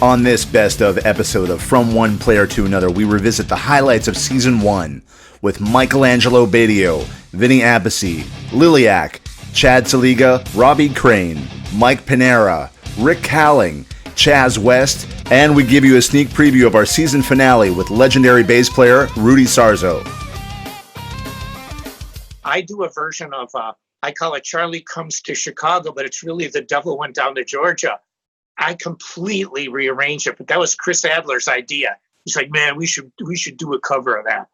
On this best of episode of From One Player to Another, we revisit the highlights of Season 1 with Michelangelo Badio, Vinny Abbasi, Liliac, Chad Saliga, Robbie Crane, Mike Panera, Rick Calling, Chaz West, and we give you a sneak preview of our season finale with legendary bass player Rudy Sarzo. I do a version of, I call it Charlie Comes to Chicago, but it's really The Devil Went Down to Georgia. I completely rearranged it, but that was Chris Adler's idea. He's like, man, we should do a cover of that.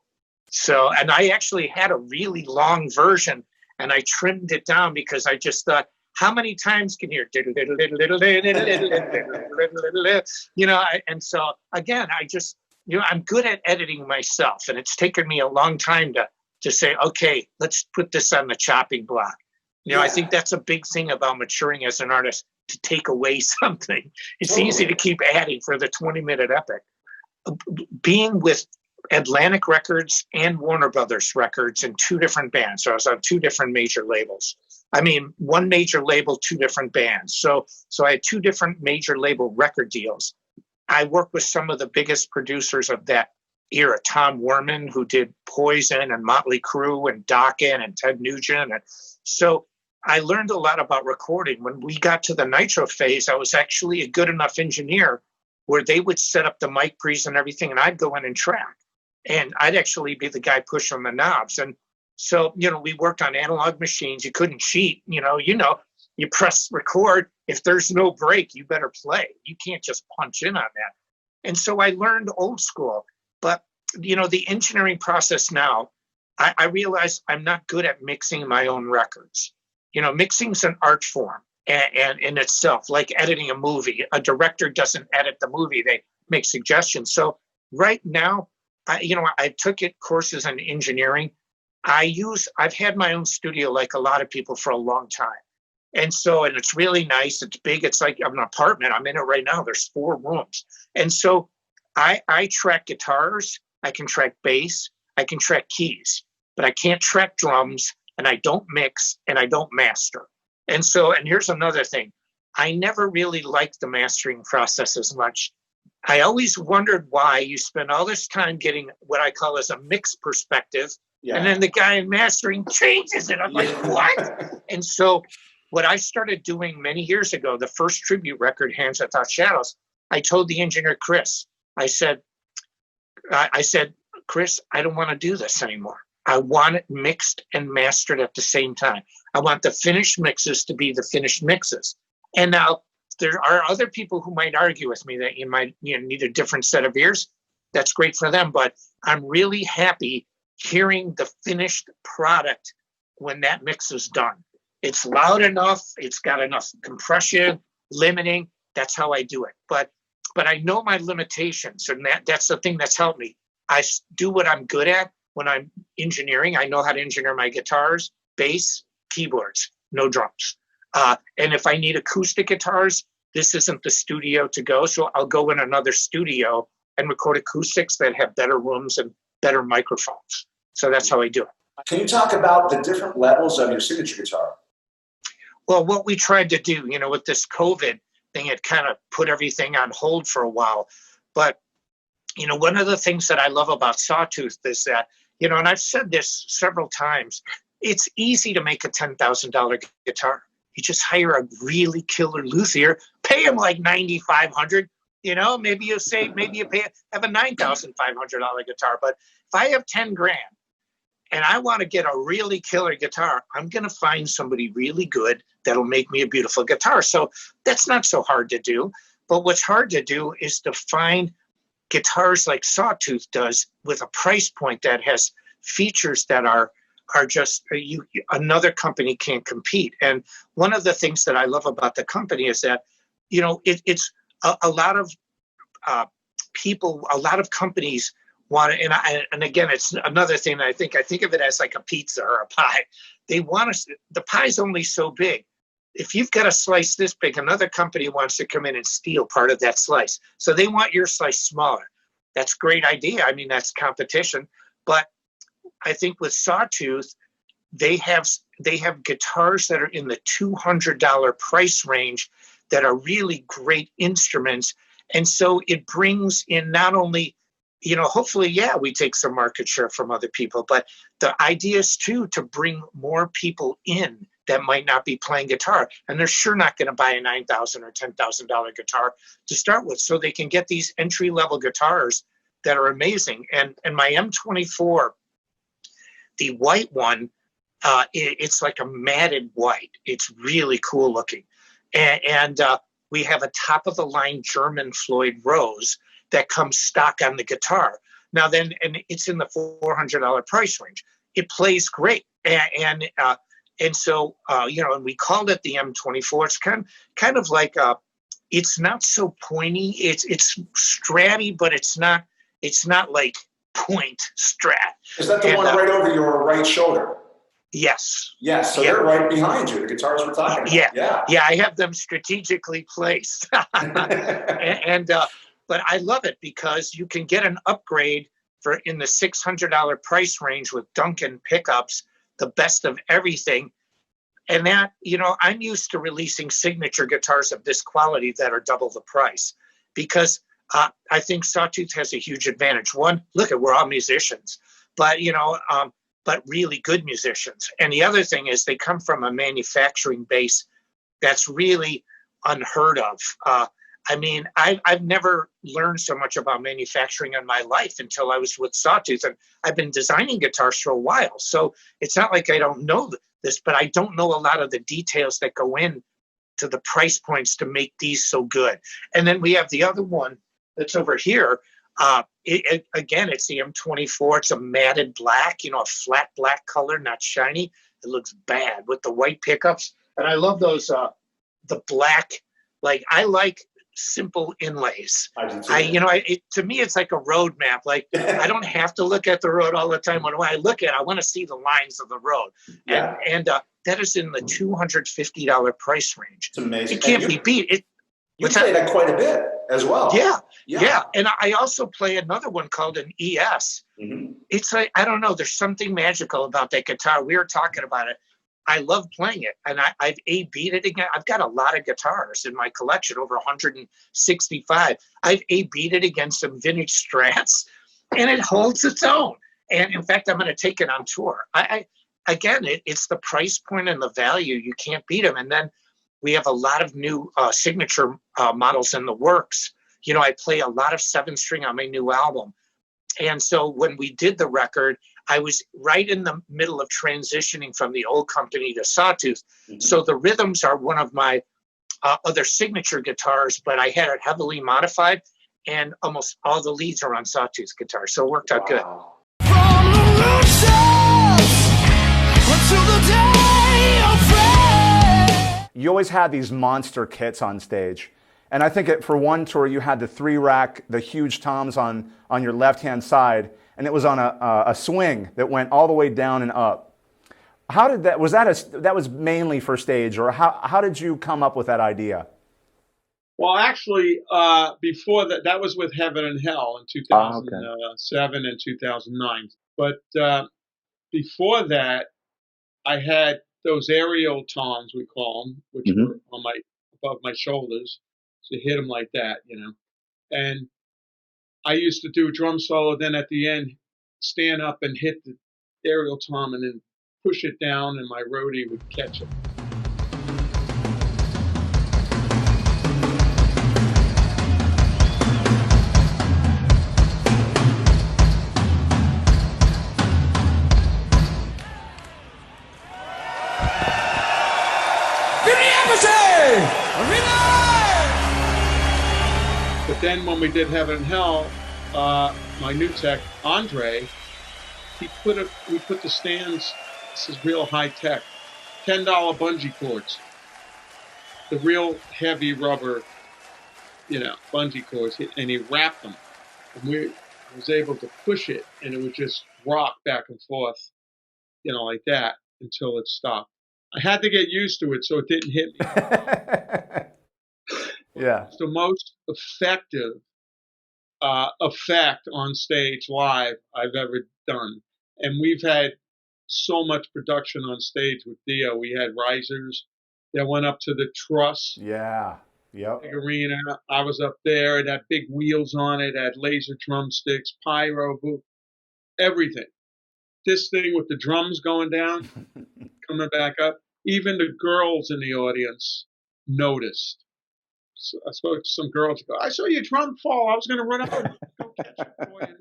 So, and I actually had a really long version, and I trimmed it down because I just thought, how many times can you hear, and so again, I just, I'm good at editing myself, and it's taken me a long time to say, okay, let's put this on the chopping block. I think that's a big thing about maturing as an artist, to take away something. It's easy to keep adding for the 20-minute epic. Being with Atlantic Records and Warner Brothers Records in two different bands. So I was on two different major labels. I mean, one major label, two different bands. So I had two different major label record deals. I worked with some of the biggest producers of that era. Tom Werman, who did Poison and Motley Crue and Dokken and Ted Nugent. And so I learned a lot about recording. When we got to the Nitro phase, I was actually a good enough engineer where they would set up the mic pre's and everything, and I'd go in and track. And I'd actually be the guy pushing the knobs. And so, we worked on analog machines. You couldn't cheat. You press record. If there's no break, you better play. You can't just punch in on that. And so I learned old school. But, the engineering process now, I realize I'm not good at mixing my own records. Mixing's an art form and in itself, like editing a movie. A director doesn't edit the movie. They make suggestions. So right now, I took courses in engineering. I've had my own studio like a lot of people for a long time. And it's really nice. It's big. It's like an apartment. I'm in it right now. There's 4 rooms. And so I track guitars. I can track bass. I can track keys, but I can't track drums, and I don't mix, and I don't master. And here's another thing. I never really liked the mastering process as much. I always wondered why you spend all this time getting what I call as a mixed perspective, and then the guy in mastering changes it. I'm like, what? And so what I started doing many years ago, the first tribute record, Hands Without Shadows, I told the engineer, Chris, I said, Chris, I don't want to do this anymore. I want it mixed and mastered at the same time. I want the finished mixes to be the finished mixes. And now there are other people who might argue with me that you might need a different set of ears. That's great for them. But I'm really happy hearing the finished product when that mix is done. It's loud enough. It's got enough compression, limiting. That's how I do it. But I know my limitations, and that's the thing that's helped me. I do what I'm good at. When I'm engineering, I know how to engineer my guitars, bass, keyboards, no drums. And if I need acoustic guitars, this isn't the studio to go. So I'll go in another studio and record acoustics that have better rooms and better microphones. So that's how I do it. Can you talk about the different levels of your signature guitar? Well, what we tried to do, with this COVID thing, it kind of put everything on hold for a while. But, one of the things that I love about Sawtooth is that, and I've said this several times, it's easy to make a $10,000 guitar. You just hire a really killer luthier, pay him like $9,500. Maybe you have a $9,500 guitar. But if I have 10 grand and I want to get a really killer guitar, I'm going to find somebody really good that'll make me a beautiful guitar. So that's not so hard to do. But what's hard to do is to find guitars like Sawtooth does with a price point that has features that are just another company can't compete. And one of the things that I love about the company is that it's a lot of people, a lot of companies want to, and again, it's another thing that I think of it as like a pizza or a pie. They want the pie's only so big. If you've got a slice this big, another company wants to come in and steal part of that slice. So they want your slice smaller. That's a great idea. I mean, that's competition. But I think with Sawtooth, they have guitars that are in the $200 price range that are really great instruments. And so it brings in not only, hopefully, yeah, we take some market share from other people, but the idea is too to bring more people in that might not be playing guitar, and they're sure not going to buy a $9,000 or $10,000 guitar to start with, so they can get these entry level guitars that are amazing. And my M24, the white one, it's like a matted white. It's really cool looking, and we have a top of the line German Floyd Rose that comes stock on the guitar. Now then, and it's in the $400 price range. It plays great, and so and we called it the M24. It's kind of like it's not so pointy. It's stratty, but it's not like point strat. Is that the one right over your right shoulder? Yes. Yes. So they're right behind you, the guitars we're talking about. Yeah. I have them strategically placed, and but I love it because you can get an upgrade for in the $600 price range with Duncan pickups, the best of everything. And that, I'm used to releasing signature guitars of this quality that are double the price, because I think Sawtooth has a huge advantage. One, look at, we're all musicians, but but really good musicians. And the other thing is they come from a manufacturing base that's really unheard of. I've never learned so much about manufacturing in my life until I was with Sawtooth, and I've been designing guitars for a while. So it's not like I don't know this, but I don't know a lot of the details that go in to the price points to make these so good. And then we have the other one that's over here. Again, it's the M24. It's a matted black, a flat black color, not shiny. It looks bad with the white pickups. And I love those, the black, I like simple inlays. To me, it's like a road map. Like I don't have to look at the road all the time. When I look at it, I want to see the lines of the road. Yeah. And that is in the $250 price range. It's amazing. It can't be beat. You play that quite a bit as well. Yeah. And I also play another one called an ES. Mm-hmm. It's like, I don't know, there's something magical about that guitar. We were talking about it. I love playing it, and I've A-B'd it again. I've got a lot of guitars in my collection, over 165. I've A-B'd it against some vintage Strats, and it holds its own. And in fact, I'm going to take it on tour. It's the price point and the value. You can't beat them. And then we have a lot of new signature models in the works. I play a lot of 7-string on my new album. And so when we did the record, I was right in the middle of transitioning from the old company to Sawtooth. Mm-hmm. So the rhythms are one of my other signature guitars, but I had it heavily modified, and almost all the leads are on Sawtooth guitars. So it worked out good. From the rooftops until the day of prayer. You always had these monster kits on stage. And I think for one tour, you had the 3-rack, the huge toms on your left-hand side, and it was on a swing that went all the way down and up. How did that, that was mainly for stage, or how did you come up with that idea? Well, actually, before that was with Heaven and Hell in 2007 and 2009. But before that, I had those aerial toms, we call them, which were above my shoulders. So hit them like that, And I used to do a drum solo, then at the end, stand up and hit the aerial tom and then push it down, and my roadie would catch it. But then when we did Heaven and Hell, my new tech, Andre, we put the stands, this is real high tech, $10 bungee cords. The real heavy rubber, bungee cords, and he wrapped them. And we was able to push it, and it would just rock back and forth, like that until it stopped. I had to get used to it so it didn't hit me. Yeah. It's the most effective effect on stage live I've ever done. And we've had so much production on stage with Dio. We had risers that went up to the truss. Yeah. Yep. big arena. I was up there. It had big wheels on it, had laser drumsticks, pyro, everything. This thing with the drums going down, coming back up. Even the girls in the audience noticed. So I spoke to some girls. Go, I saw your drum fall. I was going to run up and go catch it for you.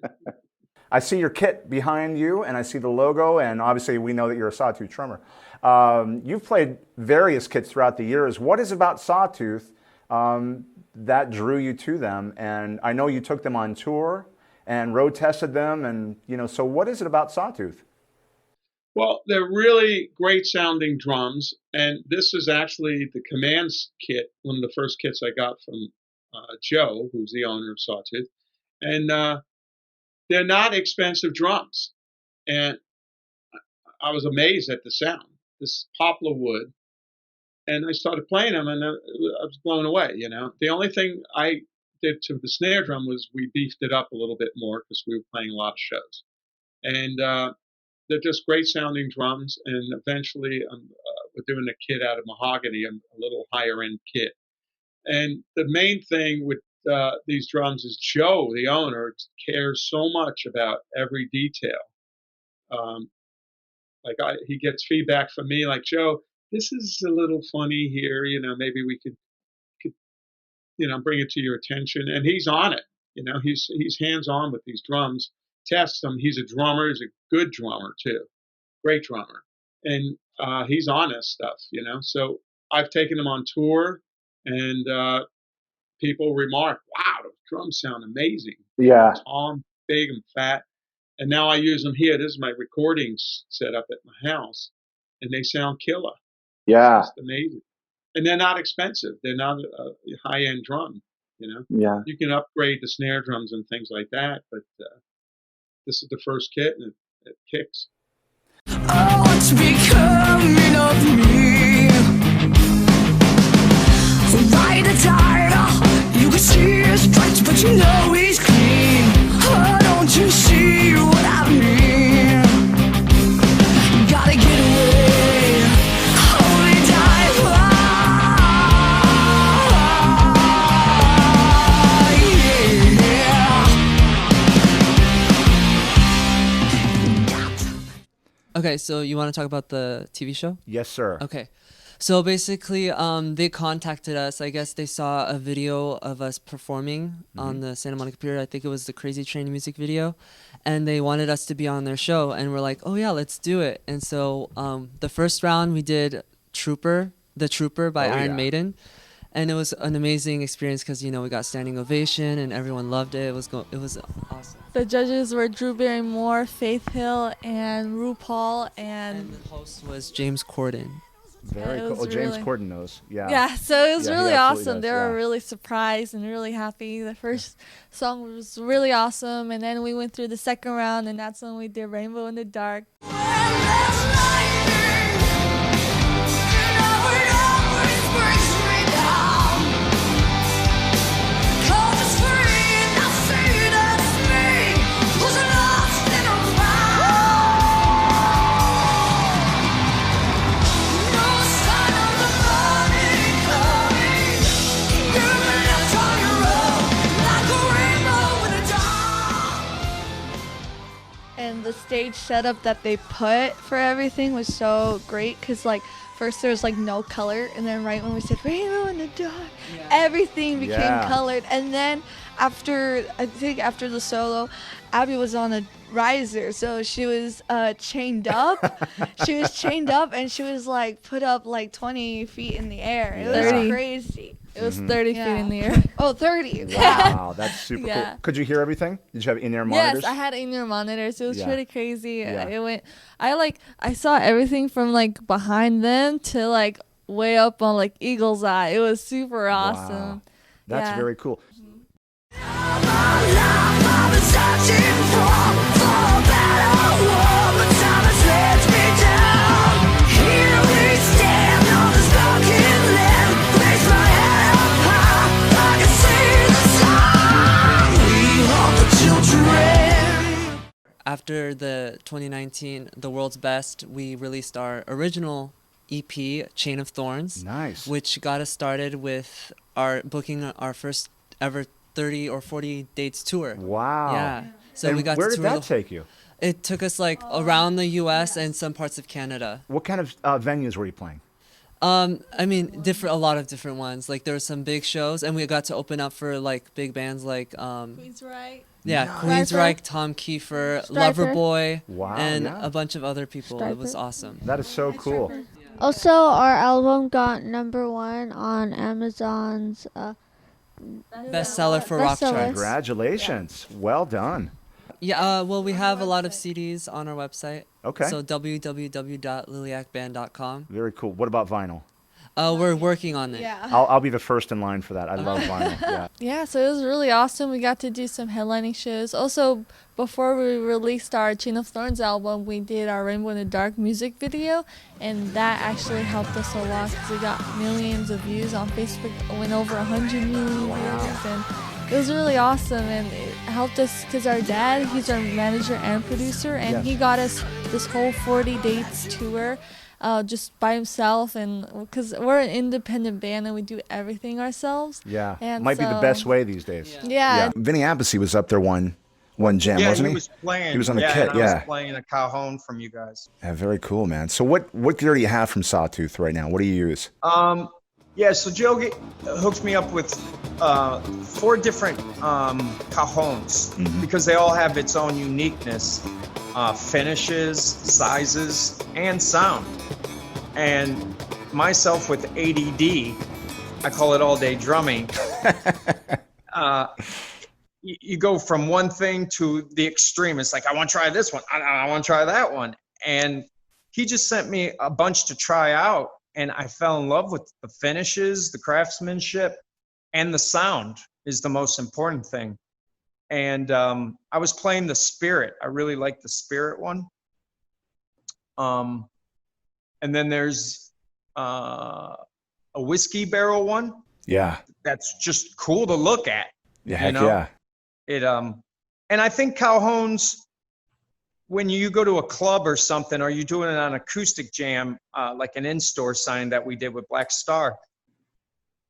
I see your kit behind you, and I see the logo, and obviously we know that you're a Sawtooth drummer. You've played various kits throughout the years. What is about Sawtooth that drew you to them? And I know you took them on tour and road tested them, and so what is it about Sawtooth? Well, they're really great sounding drums, and this is actually the Commands kit, one of the first kits I got from Joe, who's the owner of Sawtooth, and they're not expensive drums, and I was amazed at the sound. This poplar wood, and I started playing them, and I was blown away. The only thing I did to the snare drum was we beefed it up a little bit more because we were playing a lot of shows, and they're just great sounding drums. And eventually, we're doing a kit out of mahogany, a little higher end kit. And the main thing with these drums is Joe, the owner, cares so much about every detail. He gets feedback from me like, Joe, this is a little funny here. Maybe we could bring it to your attention. And he's on it. He's hands on with these drums. Tests them. He's a drummer. He's a good drummer too. Great drummer. And he's on this stuff. So I've taken him on tour, and people remark, wow, the drums sound amazing. Yeah. Tall, and big, and fat. And now I use them here. This is my recording setup at my house, and they sound killer. Yeah. It's amazing. And they're not expensive. They're not a high-end drum, Yeah. You can upgrade the snare drums and things like that, but this is the first kit, and it kicks. Oh, what's becoming of me? Right the tide, you can see his stripes, but you know he's clean. Oh, don't you see what I mean? Gotta get away, only die yeah. Okay, so you want to talk about the TV show? Yes, sir. Okay. So basically, they contacted us. I guess they saw a video of us performing on the Santa Monica Pier. I think it was the Crazy Train music video. And they wanted us to be on their show. And we're like, oh, yeah, let's do it. And so the first round, we did The Trooper by Iron Maiden. And it was an amazing experience because, we got standing ovation and everyone loved it. It was awesome. The judges were Drew Barrymore, Faith Hill, and RuPaul. And the host was James Corden. Very it cool. was Oh, James really- Corden knows. Yeah. Yeah, so it was Yeah, he really absolutely awesome. does, They yeah. were really surprised and really happy. The first song was really awesome, and then we went through the second round, and that's when we did Rainbow in the Dark. And the stage setup that they put for everything was so great because, first there was, no color, and then right when we said Rainbow in the Dark, everything became colored. And then after the solo, Abby was on a riser, so she was chained up. She was chained up, and she was, put up, 20 feet in the air. It was 30. crazy. It was 30 feet in the air. Oh, 30. Wow, that's super Yeah. cool. Could you hear everything? Did you have in-ear monitors? Yes, I had in-ear monitors. It was Yeah. pretty crazy. Yeah. I saw everything from behind them to way up on Eagle's Eye. It was super awesome. Wow. That's Yeah. very cool. After the 2019 The World's Best, we released our original EP, Chain of Thorns. Nice. Which got us started with booking our first ever 30 or 40 dates tour. Wow. Yeah. So And we got where to did tour that take you? It took us like around the U.S. and some parts of Canada. What kind of venues were you playing? I mean, a lot of different ones. Like there were some big shows, and we got to open up for like big bands like Queensryche. yeah, Nice. Queensryche, Tom Kiefer, Striper. Loverboy, Wow, and yeah. a bunch of other people. It was Striper. awesome. That is so cool. Also, our album got #1 on Amazon's Bestseller for rock Bestseller. charts. Congratulations. Well done. Yeah, well, we have a lot of CDs on our website. Okay. So www.liliacband.com. Very cool. What about vinyl? We're working on it. Yeah. I'll be the first in line for that. I love vinyl. Yeah. Yeah, so it was really awesome. We got to do some headlining shows. Also, before we released our Chain of Thorns album, we did our Rainbow in the Dark music video, and that actually helped us a lot because we got millions of views on Facebook. It went over 100 million views, and it was really awesome. And it helped us because our dad, he's our manager and producer, and Yes. he got us this whole 40 dates tour. Just by himself, and because we're an independent band and we do everything ourselves. Yeah. And Might be the so- best way these days. Yeah. Vinny Appice was up there one jam, Yeah, wasn't he he? was playing. He was on the yeah, kit, and I yeah. was playing a cajon from you guys. Yeah, very cool, man. So what gear do you have from Sawtooth right now? What do you use? Yeah, so Joe hooked me up with 4 different cajons because they all have its own uniqueness, finishes, sizes, and sound. And myself with ADD, I call it all day drumming. You go from one thing to the extreme. It's like, I want to try this one. I want to try that one. And he just sent me a bunch to try out. And I fell in love with the finishes, the craftsmanship, and the sound is the most important thing. And I was playing the Spirit. I really like the Spirit one. And then there's a whiskey barrel one. Yeah. That's just cool to look at. Yeah, heck know? yeah. It and I think cajons, when you go to a club or something, or you're doing it on acoustic jam, like an in-store sign that we did with Black Star,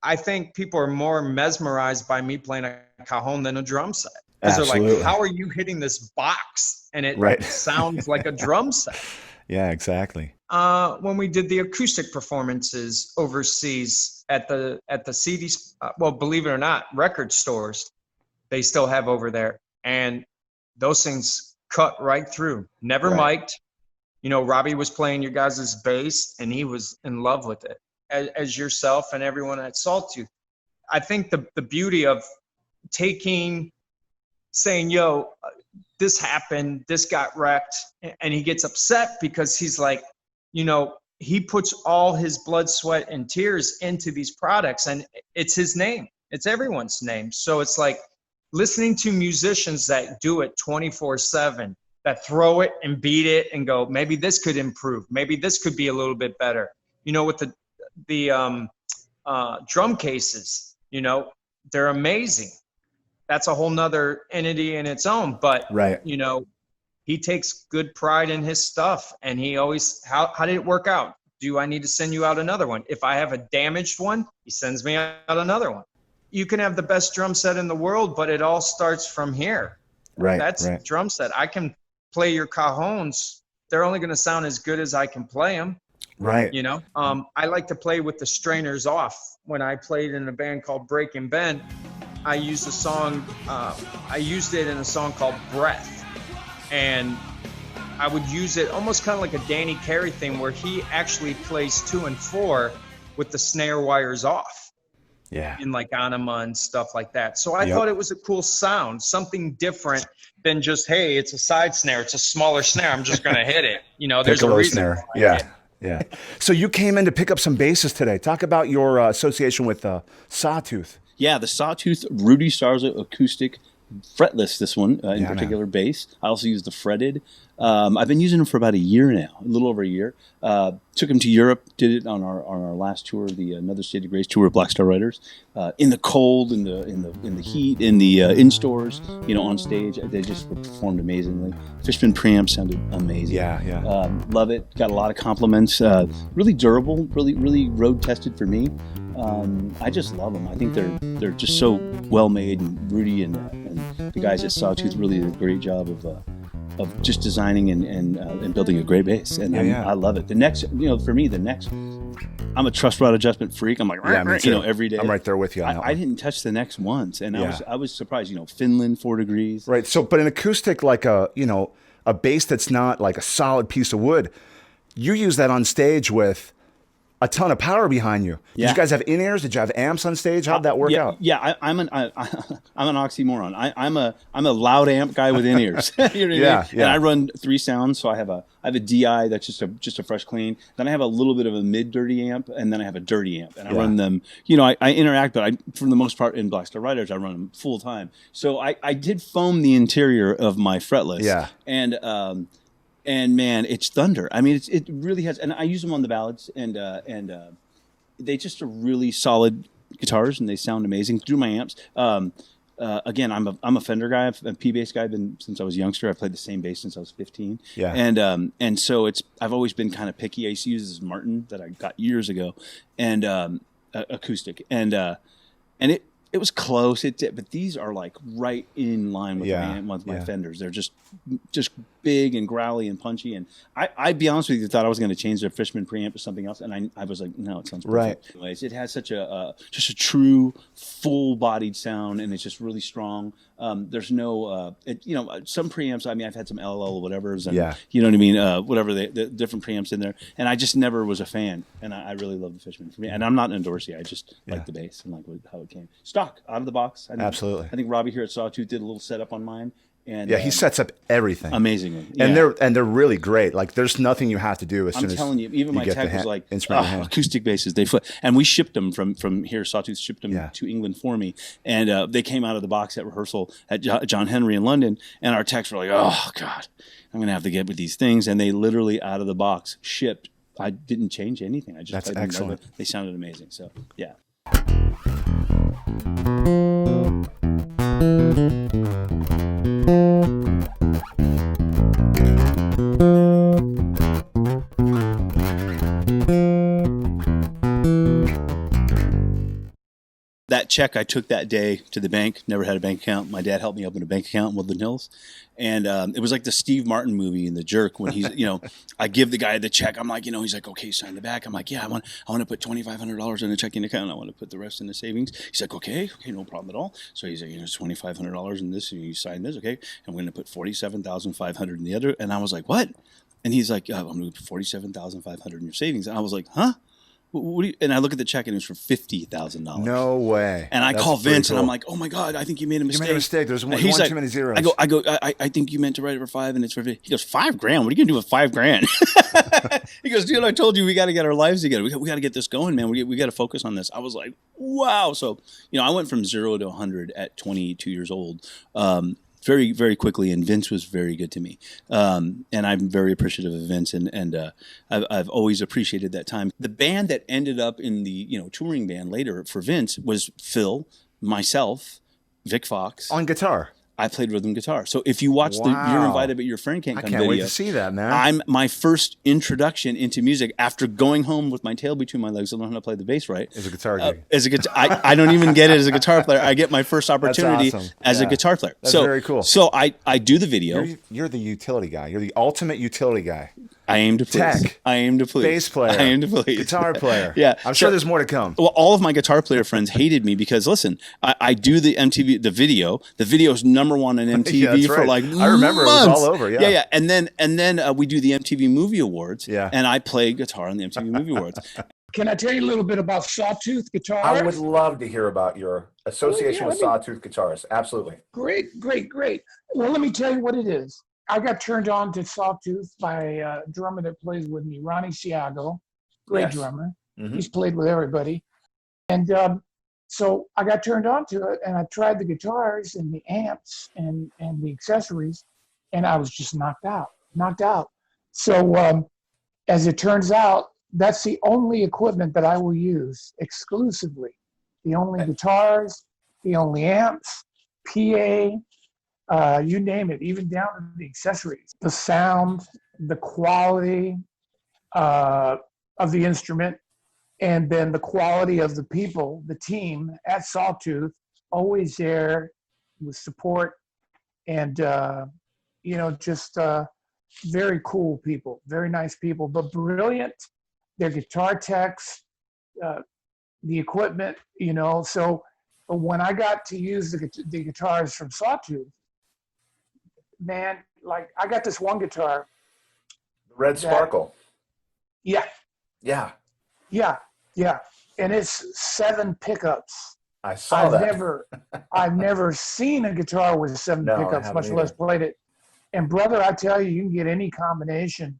I think people are more mesmerized by me playing a cajon than a drum set. Because they're Absolutely. like, how are you hitting this box? And it Right. sounds like a drum set. Yeah, exactly. When we did the acoustic performances overseas at the CDs, well, believe it or not, record stores, they still have over there. And those things cut right through. Never Right. mic'd. You know, Robbie was playing your guys' bass, and he was in love with it, as yourself and everyone at Sawtooth. I think the beauty of saying, yo, this happened, this got wrecked, and he gets upset because he's like, you know, he puts all his blood, sweat, and tears into these products, and it's his name. It's everyone's name. So it's like listening to musicians that do it 24/7, that throw it and beat it and go, maybe this could improve. Maybe this could be a little bit better. You know, with the drum cases, you know, they're amazing. That's a whole nother entity in its own. But, Right. you know, he takes good pride in his stuff, and he always, how did it work out? Do I need to send you out another one? If I have a damaged one, he sends me out another one. You can have the best drum set in the world, but it all starts from here. Right. That's right. drum set. I can play your cajons. They're only going to sound as good as I can play them. Right. You know, I like to play with the strainers off. When I played in a band called Break and Bend, I used it in a song called Breath. And I would use it almost kind of like a Danny Carey thing, where he actually plays 2 and 4 with the snare wires off. Yeah. In like Anima and stuff like that. So I Yep. thought it was a cool sound, something different than just, hey, it's a side snare, it's a smaller snare, I'm just going to hit it. You know, there's a Piccolo reason. snare. behind Yeah. it. Yeah. So you came in to pick up some basses today. Talk about your association with Sawtooth. Yeah, the Sawtooth Rudy Sarzo acoustic fretless, this one in particular, bass. I also use the fretted. I've been using them for about a year now, a little over a year. Took them to Europe, did it on our last tour, the Another State of Grace tour of Black Star Riders. In the cold, in the heat, in the in stores, on stage, they just performed amazingly. Fishman preamp sounded amazing. Love it. Got a lot of compliments. Really durable, really road tested for me. I just love them. I think they're just so well made, and Rudy and the guys at Sawtooth really did a great job of just designing and building a great bass. And I love it. The next, for me, I'm a truss rod adjustment freak. I'm like, every day. I'm right there with you on that I didn't touch the next once, and I was surprised. Finland 4 degrees. Right. So, but an acoustic like a bass that's not like a solid piece of wood, you use that on stage with a ton of power behind you. Did you guys have in-ears? Did you have amps on stage? How'd that work out? Yeah, I'm an oxymoron. I'm a loud amp guy with in-ears. You know what I mean? And I run 3 sounds, so I have a DI that's just a fresh clean. Then I have a little bit of a mid-dirty amp, and then I have a dirty amp, and I run them. I interact, but for the most part in Black Star Riders, I run them full time. So I did foam the interior of my fretless. Yeah. And man, it's thunder. I mean, it really has, and I use them on the ballads, and they just are really solid guitars, and they sound amazing through my amps. Again, I'm a Fender guy, I'm a P bass guy. I've been since I was a youngster. I played the same bass since I was 15. Yeah. And so I've always been kind of picky. I used to use this Martin that I got years ago, and acoustic, and it was close. But these are like right in line with my Fenders. They're just big and growly and punchy. And I'd be honest with you, thought I was going to change their Fishman preamp to something else, and I was like, no, it sounds perfect. Right. Anyways, it has such just a true full-bodied sound, and it's just really strong. There's no, some preamps. I mean, I've had some LL whatever's, and you know what I mean. Whatever the different preamps in there, and I just never was a fan. And I really love the Fishman. And I'm not an endorsee. I just like the bass and like how it came stock out of the box. Absolutely. I think Robbie here at Sawtooth did a little setup on mine. And, he sets up everything amazingly, and they're really great. Like there's nothing you have to do as soon as I'm telling you. Even my tech was like, acoustic basses. And we shipped them from here. Sawtooth shipped them to England for me, and they came out of the box at rehearsal at John Henry in London. And our techs were like, "Oh God, I'm gonna have to get with these things." And they literally out of the box shipped. I didn't change anything. I just That's excellent. They sounded amazing. So yeah. That check I took that day to the bank, never had a bank account. My dad helped me open a bank account in Woodland Hills. And it was like the Steve Martin movie in The Jerk when he's, I give the guy the check. I'm like, he's like, okay, sign the back. I'm like, yeah, I want to put $2,500 in a checking account. I want to put the rest in the savings. He's like, okay, no problem at all. So he's like, it's $2,500 in this. And you sign this, okay? I'm going to put $47,500 in the other. And I was like, what? And he's like, I'm going to put $47,500 in your savings. And I was like, huh? And I look at the check and it was for $50,000. No way. And I call Vince and I'm like, oh my God, I think you made a mistake. You made a mistake. There's one like, too many zeros. I think you meant to write it for 5 and it's for 50. He goes, $5,000? What are you going to do with $5,000? He goes, dude, I told you we got to get our lives together. We got to get this going, man. We got to focus on this. I was like, wow. So, I went from 0 to 100 at 22 years old. Very, very quickly, and Vince was very good to me. And I'm very appreciative of Vince, and I've always appreciated that time. The band that ended up in the touring band later for Vince was Phil, myself, Vic Fox. On guitar. I played rhythm guitar. So if you watch the You're Invited But Your Friend Can't Come video. I can't wait to see that, man. I'm my first introduction into music after going home with my tail between my legs to learn how to play the bass right. As a guitar gig. I don't even get it as a guitar player. I get my first opportunity as a guitar player. That's very cool. So I do the video. You're the utility guy. You're the ultimate utility guy. I aim to please. Tech. I aim to please. Bass player. I aim to please. Guitar player. Yeah. I'm sure there's more to come. Well, all of my guitar player friends hated me because, listen, I do the MTV, the video. The video's number one on MTV for like months. I remember it was all over, Yeah, yeah. And then we do the MTV Movie Awards. Yeah. And I play guitar on the MTV Movie Awards. Can I tell you a little bit about Sawtooth Guitars? I would love to hear about your association with Sawtooth Guitars. Absolutely. Great. Well, let me tell you what it is. I got turned on to Sawtooth by a drummer that plays with me, Ronnie Siago. Great drummer. Mm-hmm. He's played with everybody. And So I got turned on to it, and I tried the guitars and the amps and the accessories, and I was just knocked out. So as it turns out, that's the only equipment that I will use exclusively. The only guitars, the only amps, PA, you name it, even down to the accessories. The sound, the quality of the instrument, and then the quality of the people, the team at Sawtooth, always there with support and, just very cool people, very nice people, but brilliant. Their guitar techs, the equipment, so when I got to use the guitars from Sawtooth, man, like I got this one guitar. Red Sparkle. Yeah. Yeah. Yeah. Yeah. And it's 7 pickups. I saw that. I've never seen a guitar with 7 pickups, much less played it. And brother, I tell you, you can get any combination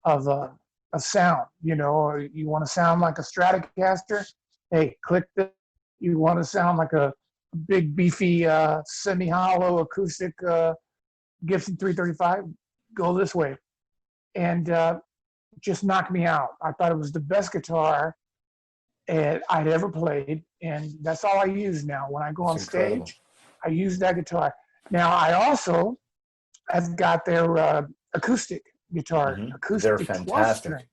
of a sound, or you want to sound like a Stratocaster, hey, click this. You want to sound like a big, beefy, semi-hollow acoustic Gibson 335, go this way. And just knocked me out. I thought it was the best guitar I'd ever played, and that's all I use now. When I go on stage, I use that guitar. Now, I also have got their acoustic guitar. Acoustic. They're fantastic.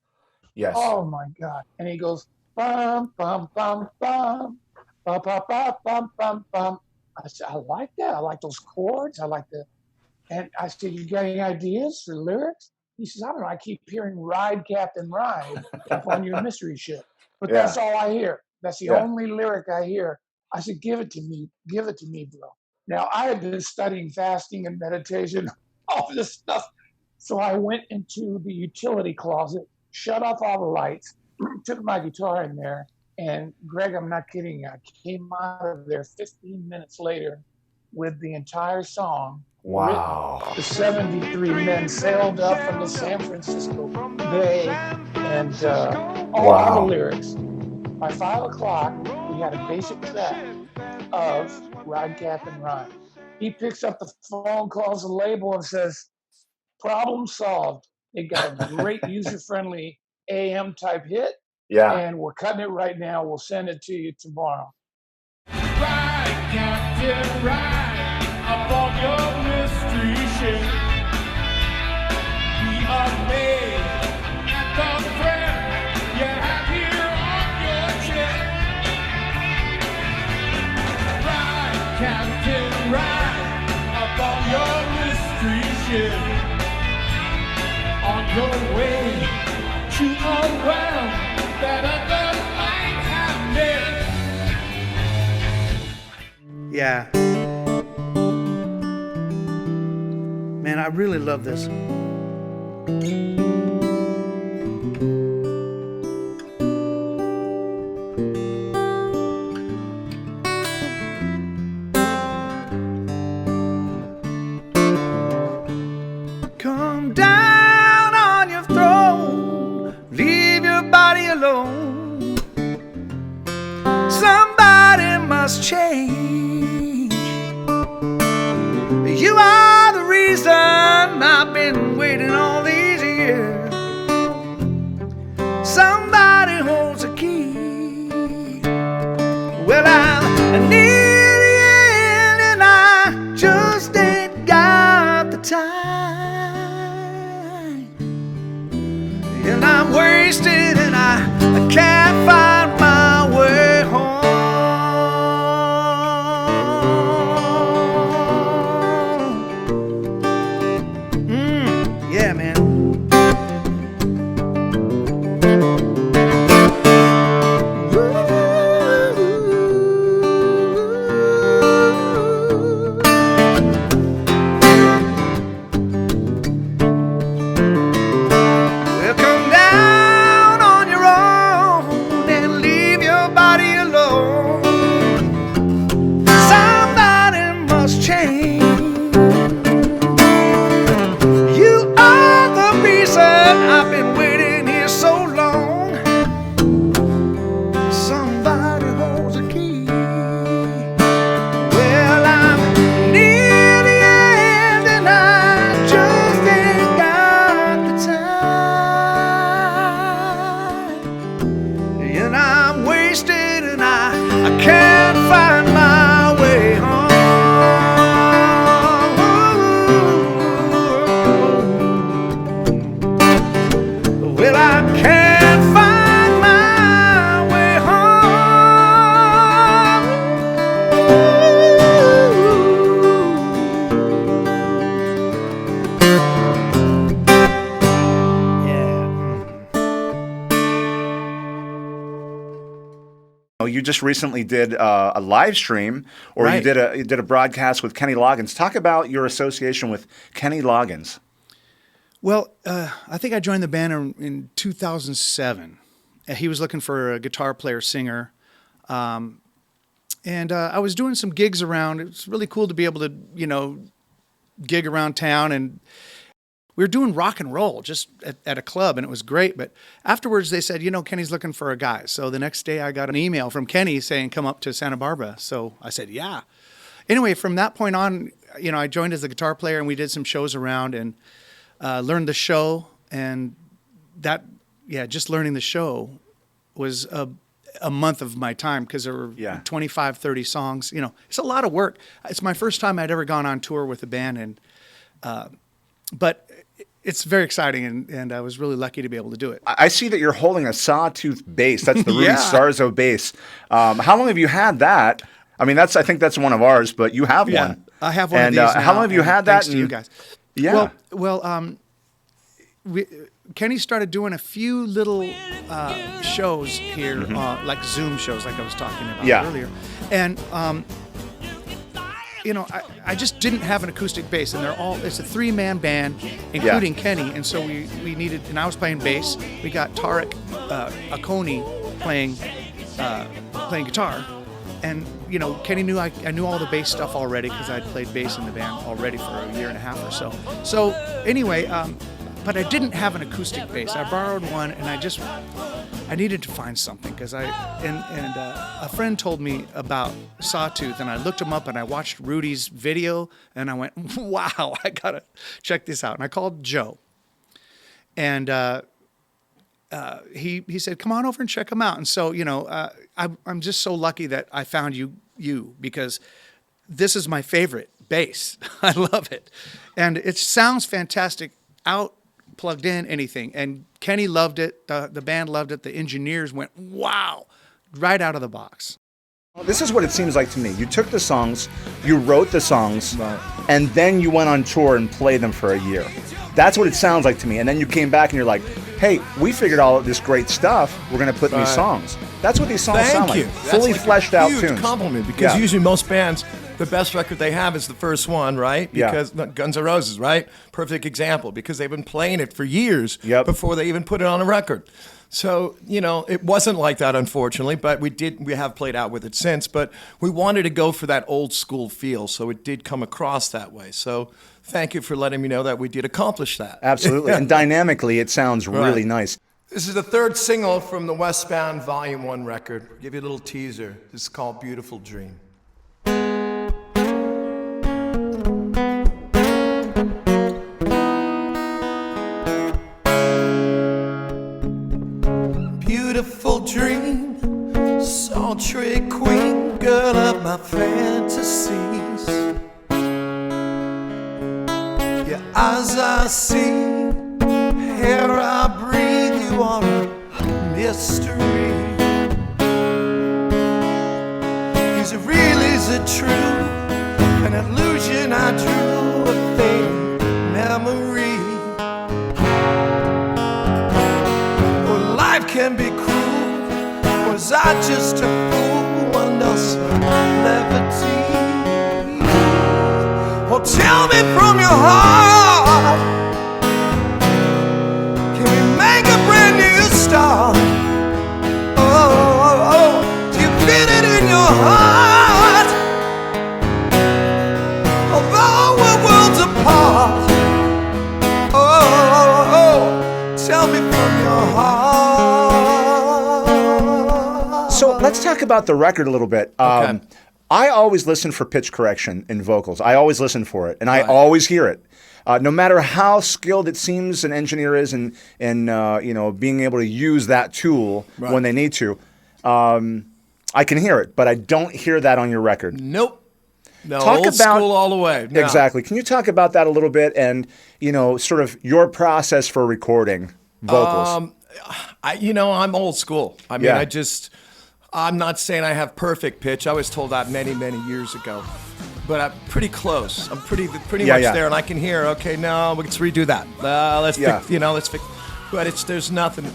Yes. Oh, my God. And he goes, bum, bum, bum, bum, bum, bum, bum, bum, bum, bum. I said, I like that. I like those chords. And I said, you got any ideas for lyrics? He says, I don't know. I keep hearing Ride, Captain, Ride up on your mystery ship. But that's all I hear. That's the only lyric I hear. I said, give it to me. Give it to me, bro. Now, I had been studying fasting and meditation, all this stuff. So I went into the utility closet, shut off all the lights, took my guitar in there. And Greg, I'm not kidding you. I came out of there 15 minutes later with the entire song. Wow. The 73 men sailed up from the San Francisco Bay and all the lyrics. By 5 o'clock, we had a basic track of Ride, Captain, Ride. He picks up the phone, calls the label and says, problem solved. They got a great user-friendly AM type hit. Yeah. And we're cutting it right now. We'll send it to you tomorrow. Ride, Captain, ride upon your mystery ship. We are made at the friend you have here on your ship. Ride, Captain, ride upon your mystery ship. On your way to a realm that others might have missed. Yeah. Man, I really love this. Come down on your throne, leave your body alone. Somebody must change. You are the reason I've been waiting all these years. Somebody holds a key. Well, I'm near the end and I just ain't got the time. And I'm wasted and I can't find my way home. you just recently did a live stream, or Right. you did a broadcast with Kenny Loggins. Talk about your association with Kenny Loggins. Well, I think I joined the band in 2007. He was looking for a guitar player, singer. And I was doing some gigs around. It was really cool to be able to, gig around town. And we were doing rock and roll just at a club, and it was great. But afterwards they said, Kenny's looking for a guy. So the next day I got an email from Kenny saying, come up to Santa Barbara. So I said, yeah. Anyway, from that point on, I joined as a guitar player, and we did some shows around and learned the show. And just learning the show was a month of my time, because there were 25, 30 songs. It's a lot of work. It's my first time I'd ever gone on tour with a band, and but it's very exciting, and I was really lucky to be able to do it. I see that you're holding a sawtooth bass. That's the Rudy Sarzo bass. How long have you had that? I mean, I think that's one of ours, but you have one. I have one of these now. How long have you had that? Thanks to you guys. Yeah. Well, Kenny started doing a few little shows here, like Zoom shows, like I was talking about earlier. And, I just didn't have an acoustic bass, and it's a 3-man band, including Kenny. And so we needed, and I was playing bass. We got Tarek Akoni playing guitar. And, Kenny knew I knew all the bass stuff already, because I'd played bass in the band already for a year and a half or so. So anyway, but I didn't have an acoustic bass. I borrowed one, and I needed to find something, because a friend told me about Sawtooth, and I looked him up, and I watched Rudy's video, and I went, wow, I gotta check this out. And I called Joe, and he said, come on over and check them out. And so, I'm just so lucky that I found you, because this is my favorite bass. I love it. And it sounds fantastic out, plugged in, anything. And Kenny loved it. The band loved it. The engineers went, wow, right out of the box. This is what it seems like to me. You took the songs, you wrote the songs, and then you went on tour and played them for a year. That's what it sounds like to me. And then you came back and you're like, hey, we figured all of this great stuff. We're going to put in these songs. That's what these songs sound like. Fully fleshed out tunes. Huge compliment, because usually most bands, the best record they have is the first one, right? Because Guns N' Roses, right? Perfect example, because they've been playing it for years before they even put it on a record. So, it wasn't like that, unfortunately, but we have played out with it since, but we wanted to go for that old school feel, so it did come across that way. So thank you for letting me know that we did accomplish that. Absolutely. And dynamically, it sounds really nice. This is the third single from the Westbound Volume 1 record. I'll give you a little teaser. This is called Beautiful Dream. Beautiful dream, sultry queen, girl of my fantasies. Your eyes I see, air I breathe, you are a mystery. Is it real, is it true? An illusion I drew, a fading memory. Oh, life can be cruel. Was I just a fool under some levity? Oh, tell me from your heart, can we make a brand new start? Oh, do you feel it in your heart? Although we're worlds apart, tell me from your heart. So let's talk about the record a little bit. I always listen for pitch correction in vocals. I always listen for it, and I always hear it. No matter how skilled it seems an engineer is in being able to use that tool when they need to, I can hear it, but I don't hear that on your record. Nope. No, old school all the way. No. Exactly. Can you talk about that a little bit, and sort of your process for recording vocals? I'm old school. I mean, I'm not saying I have perfect pitch. I was told that many, many years ago. But I'm pretty close. I'm pretty much there, and I can hear. Okay, no, let's redo that. Let's fix But there's nothing,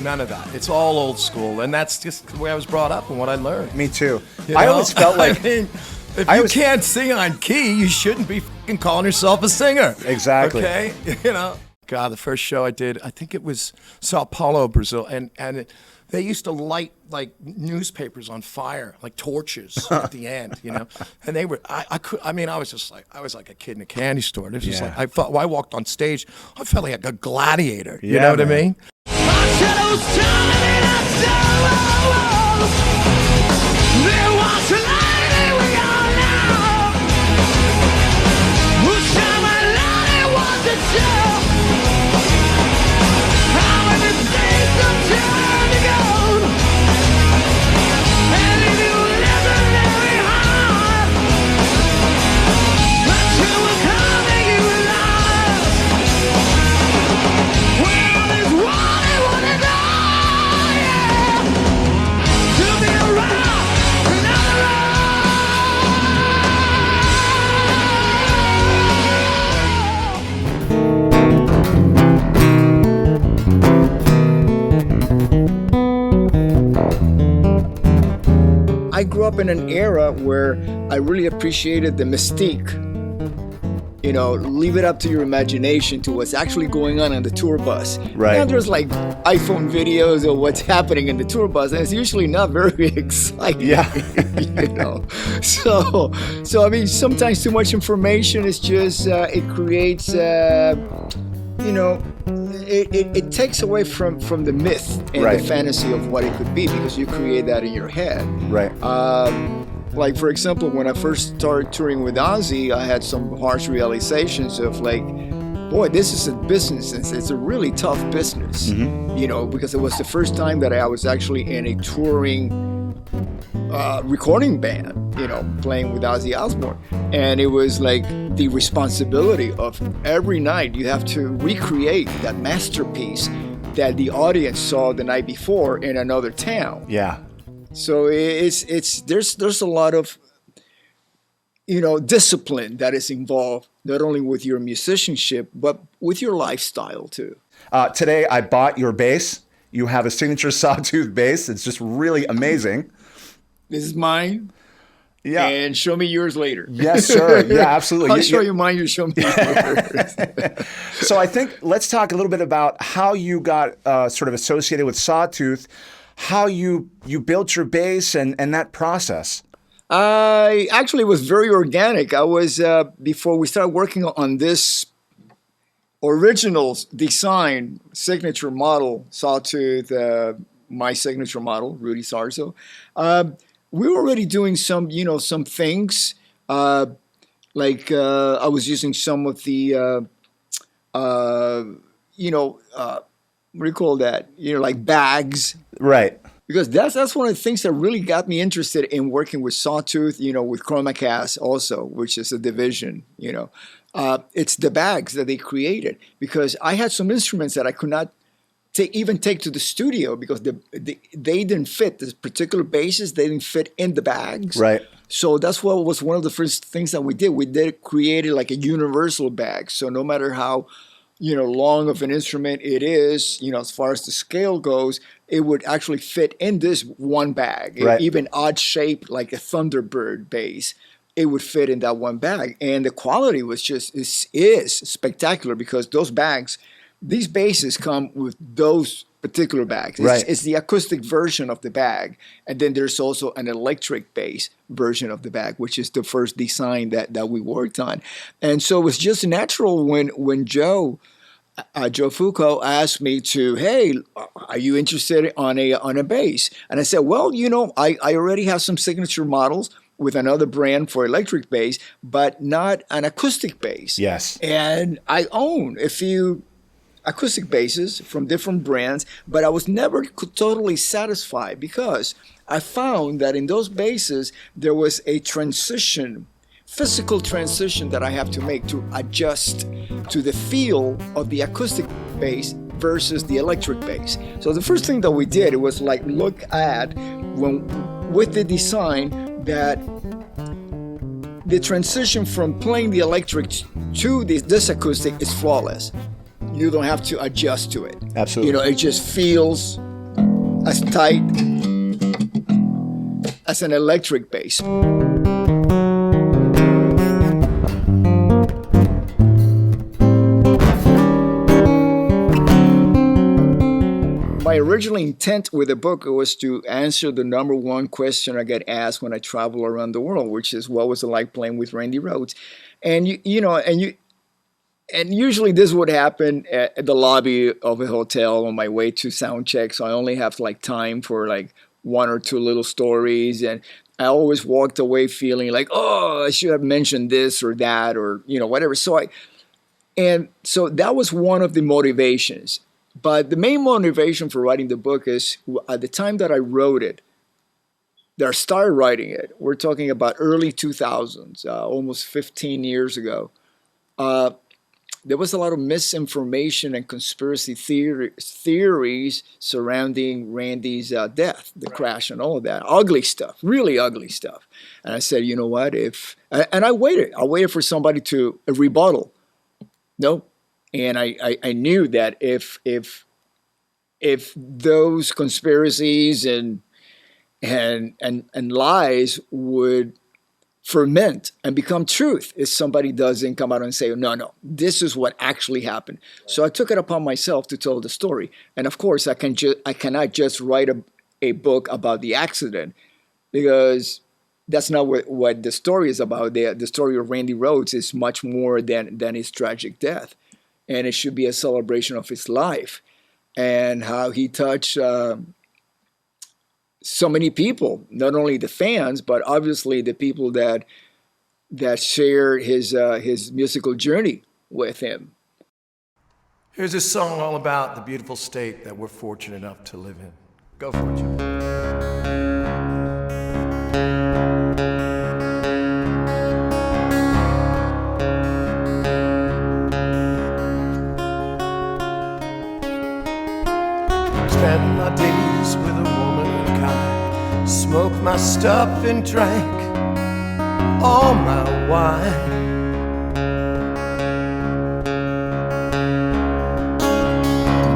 none of that. It's all old school, and that's just the way I was brought up and what I learned. Me too. You I know? always felt like I mean, if you can't sing on key, you shouldn't be fucking calling yourself a singer. Exactly. Okay, you know. God, the first show I did, I think it was Sao Paulo, Brazil, and they used to light like newspapers on fire, like torches at the end, you know. And they were, I was like a kid in a candy store. It was just like when I walked on stage, I felt like a gladiator. You know what I mean? I grew up in an era where I really appreciated the mystique. You know, leave it up to your imagination to what's actually going on the tour bus. Right. And there's like iPhone videos of what's happening in the tour bus, and it's usually not very exciting. Yeah. You know, so I mean, sometimes too much information is just it creates, you know, it takes away from the myth and Right. the fantasy of what it could be, because you create that in your head. Right. Like, for example, when I first started touring with Ozzy, I had some harsh realizations of like, boy, this is a business. It's a really tough business, you know, because it was the first time that I was actually in a touring recording band, you know, playing with Ozzy Osbourne. And it was like the responsibility of every night you have to recreate that masterpiece that the audience saw the night before in another town. Yeah. So there's a lot of, you know, discipline that is involved, not only with your musicianship, but with your lifestyle too. Today I bought your bass. You have a signature Sawtooth bass. It's just really amazing. This is mine. Yeah. And show me yours later. Yes, sir. Yeah, absolutely. I'll show you mine, you show me yours. So I think let's talk a little bit about how you got sort of associated with Sawtooth, how you built your bass and that process. I actually was very organic. I was, before we started working on this original design, signature model, Sawtooth, my signature model, Rudy Sarzo, we were already doing some, you know, some things. Like I was using some of the, you know, what do you call that? You know, like bags. Right. Because that's one of the things that really got me interested in working with Sawtooth, you know, with ChromaCast also, which is a division, you know. It's the bags that they created, because I had some instruments that I could not even take to the studio because they didn't fit. This particular basses, they didn't fit in the bags. Right. So that's what was one of the first things that we did. We created like a universal bag. So no matter how, you know, long of an instrument it is, you know, as far as the scale goes, it would actually fit in this one bag. Right. Even odd shape, like a Thunderbird bass, it would fit in that one bag. And the quality was just, is spectacular, because those bags, these basses come with those particular bags. It's the acoustic version of the bag. And then there's also an electric bass version of the bag, which is the first design that we worked on. And so it was just natural when Joe Foucault asked me to, hey, are you interested on a bass? And I said, well, you know, I already have some signature models with another brand for electric bass, but not an acoustic bass. Yes. And I own a few acoustic basses from different brands, but I was never totally satisfied, because I found that in those basses there was a transition, physical transition that I have to make to adjust to the feel of the acoustic bass versus the electric bass. So the first thing that we did, it was like look at with the design that the transition from playing the electric to this acoustic is flawless. You don't have to adjust to it. Absolutely. You know, it just feels as tight as an electric bass. My original intent with the book was to answer the number one question I get asked when I travel around the world, which is, what was it like playing with Randy Rhoads? And and usually this would happen at the lobby of a hotel on my way to sound check. So I only have like time for like one or two little stories. And I always walked away feeling like, oh, I should have mentioned this or that or, whatever. So that was one of the motivations. But the main motivation for writing the book is at the time that I wrote it, that I started writing it, we're talking about early 2000s, almost 15 years ago. There was a lot of misinformation and conspiracy theories surrounding Randy's death, the crash and all of that. Ugly stuff, really ugly stuff. And I said, you know what, and I waited for somebody to rebuttal. No. And I knew that if those conspiracies and lies would ferment and become truth, if somebody doesn't come out and say, no, this is what actually happened. So I took it upon myself to tell the story. And of course, I cannot just write a book about the accident, because that's not what the story is about. The story of Randy Rhoads is much more than his tragic death. And it should be a celebration of his life and how he touched so many people, not only the fans, but obviously the people that share his musical journey with him. Here's a song all about the beautiful state that we're fortunate enough to live in. Go for it, Joe. Spend my days with a womankind, smoked my stuff and drank all my wine.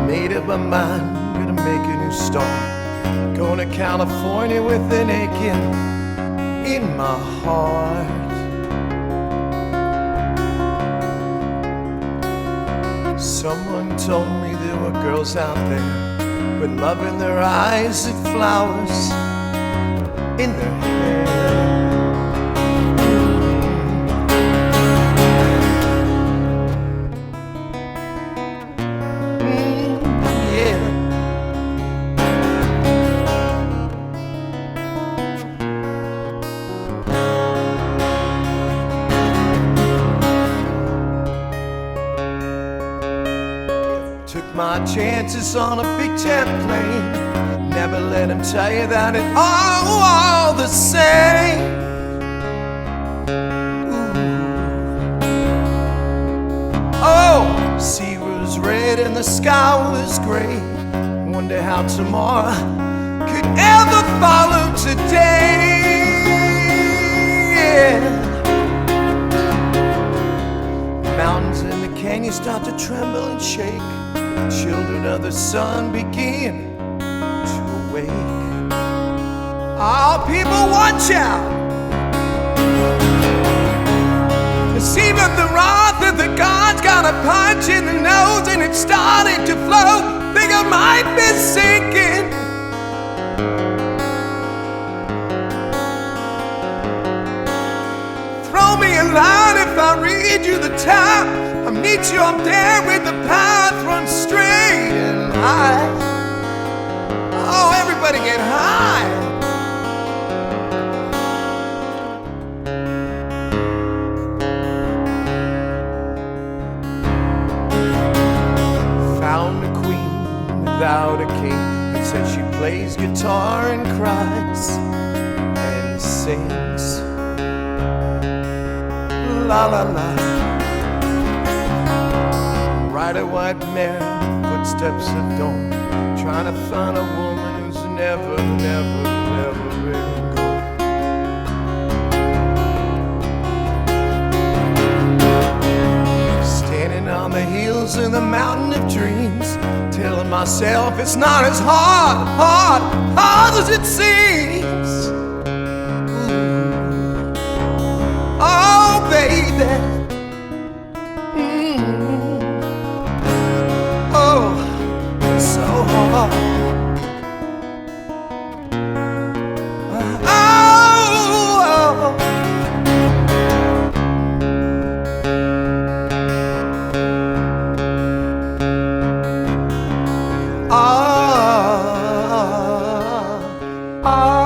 Made up my mind, gonna make a new start, going to California with an aching in my heart. Someone told me there were girls out there with love in their eyes and flowers in their hair. Yeah. Took my chances on a big jet plane. Never let him tell you that it's all the same. Ooh. Oh, sea was red and the sky was gray. Wonder how tomorrow could ever follow today. Yeah. Mountains and the canyons start to tremble and shake. Children of the sun begin to awake. All people watch out. Cause even the wrath of the gods got a punch in the nose, and it started to flow. Think I might be sinking. Throw me a line if I read you the time. I'll meet you up there with the path runs straight and high. Oh, everybody get high. Found a queen without a king that said she plays guitar and cries and sings. La la la. Ride a white mare, footsteps of dawn, trying to find a woman who's never been gone. Standing on the hills of the mountain of dreams, telling telling myself it's not as hard as it seems. Ooh. Oh, baby. Oh, so hard. Oh,